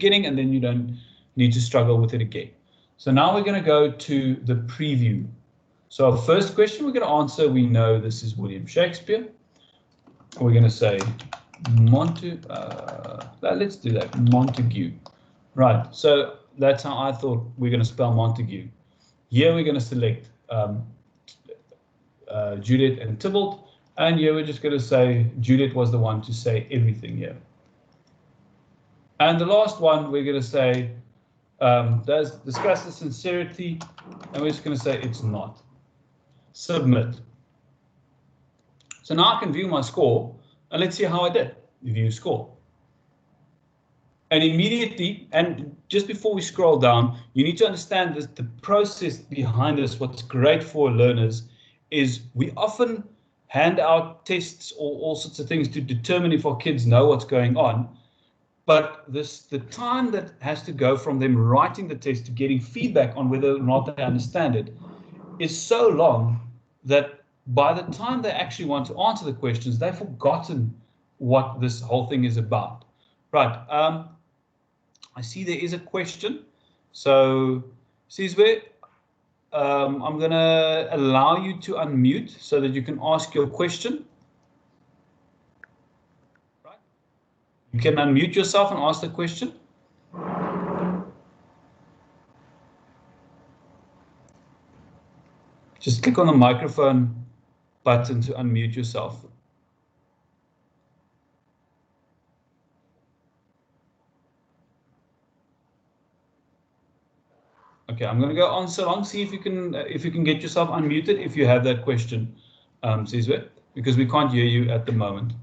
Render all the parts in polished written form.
beginning, and then you don't need to struggle with it again. So now we're going to go to the preview. So our first question we're going to answer, we know this is William Shakespeare. We're going to say let's do that, Montague. Right, so that's how I thought we're going to spell Montague. Here we're going to select Juliet and Tybalt, and here we're just going to say Juliet was the one to say everything here. And the last one we're going to say does discuss the sincerity, and we're just going to say it's not. Submit. So now I can view my score, and let's see how I did. View score. And immediately, and just before we scroll down, you need to understand this, the process behind this. What's great for learners is we often hand out tests or all sorts of things to determine if our kids know what's going on. But the time that has to go from them writing the test to getting feedback on whether or not they understand it is so long that by the time they actually want to answer the questions, they've forgotten what this whole thing is about. Right. I see there is a question. So, Sizwe, I'm going to allow you to unmute so that you can ask your question. Right. You can unmute yourself and ask the question. Just click on the microphone button to unmute yourself. Okay, I'm going to go on so long. See if you can get yourself unmuted if you have that question, Sizwe, because we can't hear you at the moment.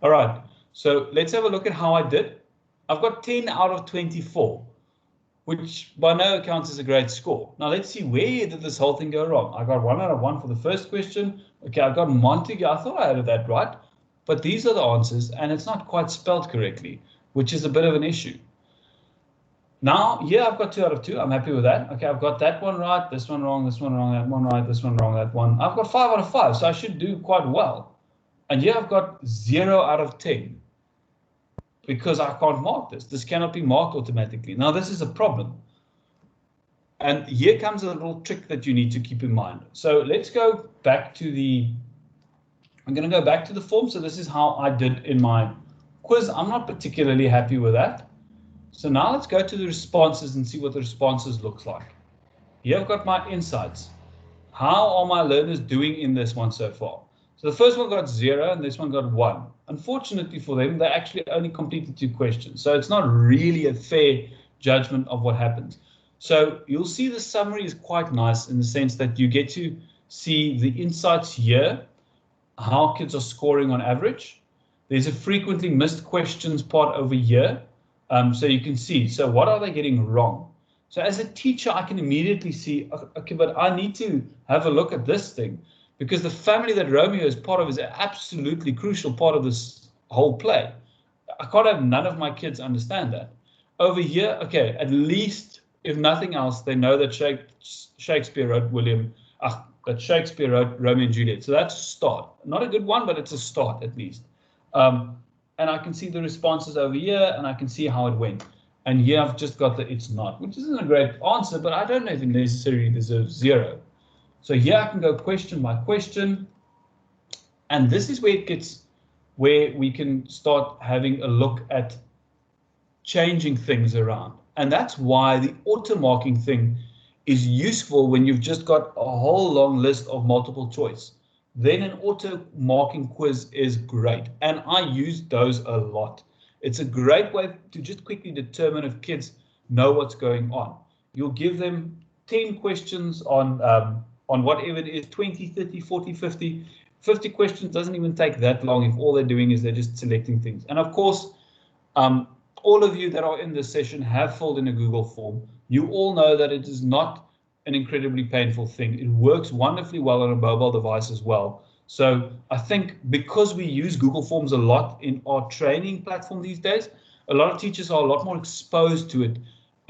All right, so let's have a look at how I did. I've got 10 out of 24, which by no account is a great score. Now let's see, where did this whole thing go wrong? I got 1 out of 1 for the first question. Okay, I got Montague. I thought I had that right, but these are the answers, and it's not quite spelled correctly, which is a bit of an issue. Now, yeah, I've got 2 out of 2. I'm happy with that. Okay, I've got that one right, this one wrong, this one wrong, that one right, this one wrong, that one. I've got 5 out of 5, so I should do quite well. And yeah, I've got 0 out of 10 because I can't mark this. This cannot be marked automatically. Now, this is a problem. And here comes a little trick that you need to keep in mind. So let's go back to I'm going to go back to the form. So this is how I did in my quiz. I'm not particularly happy with that. So now let's go to the responses and see what the responses looks like. Here I've got my insights. How are my learners doing in this one so far? So the first one got 0 and this one got 1. Unfortunately for them, they actually only completed 2 questions. So it's not really a fair judgment of what happens. So you'll see the summary is quite nice in the sense that you get to see the insights here, how kids are scoring on average. There's a frequently missed questions part over here. So you can see, so what are they getting wrong? So as a teacher, I can immediately see, okay, but I need to have a look at this thing because the family that Romeo is part of is an absolutely crucial part of this whole play. I can't have none of my kids understand that. Over here, okay, at least, if nothing else, they know that Shakespeare wrote that Shakespeare wrote Romeo and Juliet. So that's a start. Not a good one, but it's a start at least. And I can see the responses over here, and I can see how it went. And here I've just got the it's not, which isn't a great answer, but I don't know if it necessarily deserves 0. So here I can go question by question. And this is where it gets, where we can start having a look at changing things around. And that's why the auto marking thing is useful when you've just got a whole long list of multiple choice. Then an auto marking quiz is great. And I use those a lot. It's a great way to just quickly determine if kids know what's going on. You'll give them 10 questions on whatever it is, 20, 30, 40, 50. 50 questions doesn't even take that long if all they're doing is they're just selecting things. And of course, all of you that are in this session have filled in a Google form. You all know that it is not an incredibly painful thing. It works wonderfully well on a mobile device as well. So I think because we use Google Forms a lot in our training platform these days, a lot of teachers are a lot more exposed to it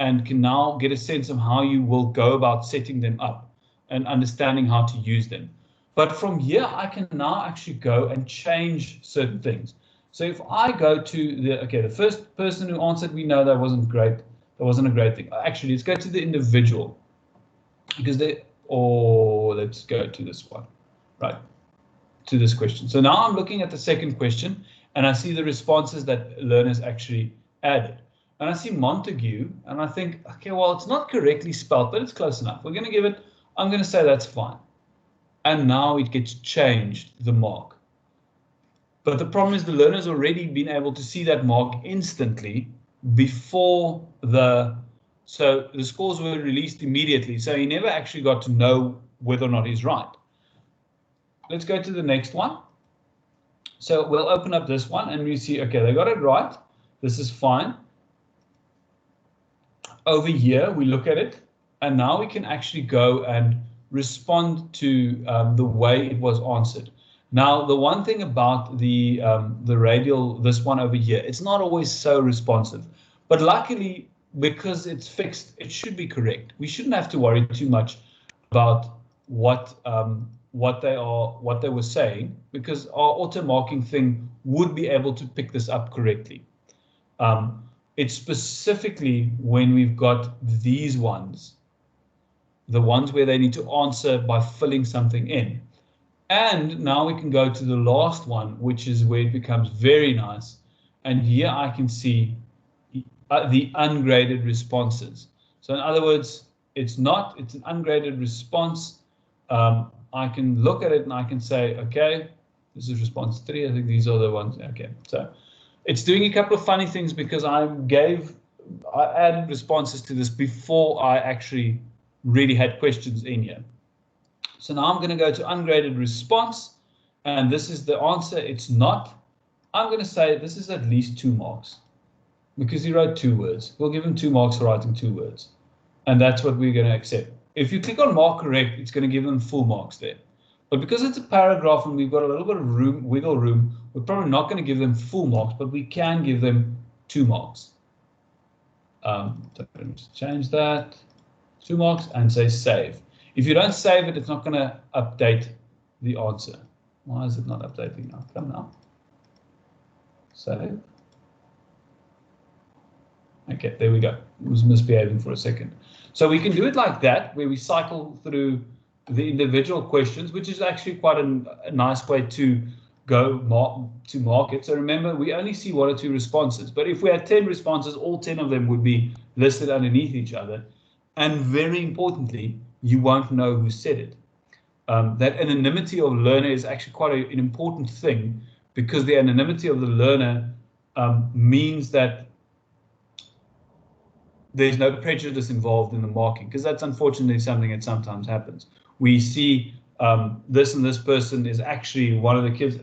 and can now get a sense of how you will go about setting them up and understanding how to use them. But from here, I can now actually go and change certain things. So if I go to the first person who answered, we know that wasn't great. That wasn't a great thing. Actually, let's go to the individual, because let's go to this one, right, to this question. So now I'm looking at the second question, and I see the responses that learners actually added. And I see Montague, and I think, okay, well, it's not correctly spelled, but it's close enough. We're going to give it, I'm going to say that's fine. And now it gets changed, the mark. But the problem is the learner's already been able to see that mark instantly before so the scores were released immediately. So he never actually got to know whether or not he's right. Let's go to the next one. So we'll open up this one and we see, okay, they got it right. This is fine. Over here, we look at it, and now we can actually go and respond to the way it was answered. Now, the one thing about the radial, this one over here, it's not always so responsive, but luckily, because it's fixed, it should be correct. We shouldn't have to worry too much about what they were saying, because our auto marking thing would be able to pick this up correctly. It's specifically when we've got these ones, the ones where they need to answer by filling something in. And now we can go to the last one, which is where it becomes very nice. And here I can see the ungraded responses. So in other words, it's an ungraded response. I can look at it and I can say, okay, this is response 3. I think these are the ones. Okay, so it's doing a couple of funny things because I added responses to this before I actually really had questions in here. So now I'm going to go to ungraded response, and this is the answer. It's not. I'm going to say this is at least 2 marks because he wrote 2 words. We'll give him 2 marks for writing 2 words, and that's what we're going to accept. If you click on mark correct, it's going to give them full marks there. But because it's a paragraph and we've got a little bit of wiggle room, we're probably not going to give them full marks, but we can give them 2 marks. So let's change that, 2 marks, and say save. If you don't save it, it's not going to update the answer. Why is it not updating now? Come now. Save. Okay, there we go. It was misbehaving for a second. So we can do it like that, where we cycle through the individual questions, which is actually quite a nice way to go mark it. So remember, we only see 1 or 2 responses, but if we had 10 responses, all 10 of them would be listed underneath each other. And very importantly, you won't know who said it. That anonymity of learner is actually quite an important thing, because the anonymity of the learner means that there's no prejudice involved in the marking, because that's unfortunately something that sometimes happens. We see this and this person is actually one of the kids.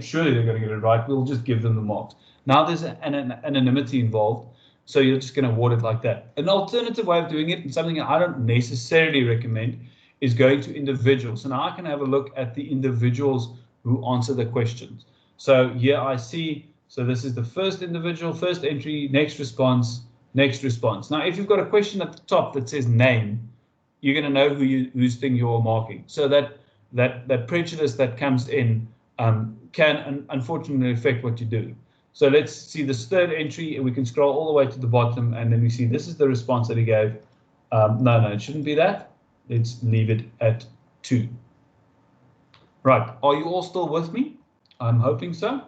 Surely they're going to get it right. We'll just give them the marks. Now there's an anonymity involved, so you're just going to award it like that. An alternative way of doing it, and something I don't necessarily recommend, is going to individuals. So now I can have a look at the individuals who answer the questions. So here I see, so this is the first individual, first entry, next response, next response. Now, if you've got a question at the top that says name, you're going to know whose thing you're marking. So that prejudice that comes in can unfortunately affect what you do. So let's see this third entry, and we can scroll all the way to the bottom, and then we see this is the response that he gave. No, it shouldn't be that. Let's leave it at 2. Right, are you all still with me? I'm hoping so.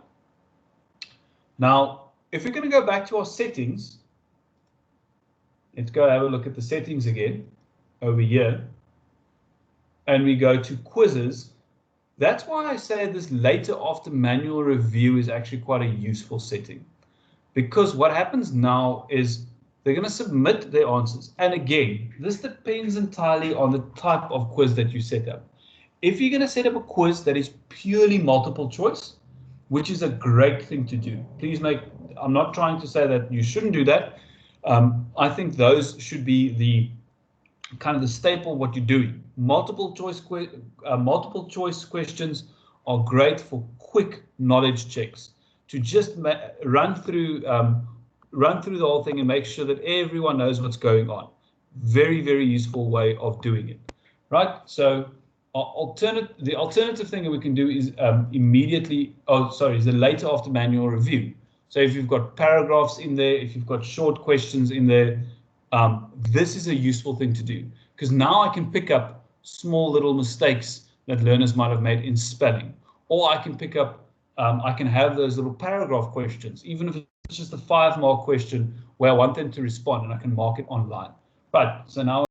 Now, if we're going to go back to our settings, let's go have a look at the settings again over here, and we go to quizzes. That's why I say this later after manual review is actually quite a useful setting, because what happens now is they're going to submit their answers. And again, this depends entirely on the type of quiz that you set up. If you're going to set up a quiz that is purely multiple choice, which is a great thing to do, I'm not trying to say that you shouldn't do that. I think those should be the kind of the staple of what you're doing. Multiple choice questions are great for quick knowledge checks, to just run through the whole thing and make sure that everyone knows what's going on. Very, very useful way of doing it. Right, so The alternative thing that we can do is immediately, is the later after manual review. So if you've got paragraphs in there, if you've got short questions in there, this is a useful thing to do, because now I can pick up small little mistakes that learners might have made in spelling, or I can pick up, I can have those little paragraph questions, even if it's just a 5-mark question where I want them to respond, and I can mark it online. Right, so now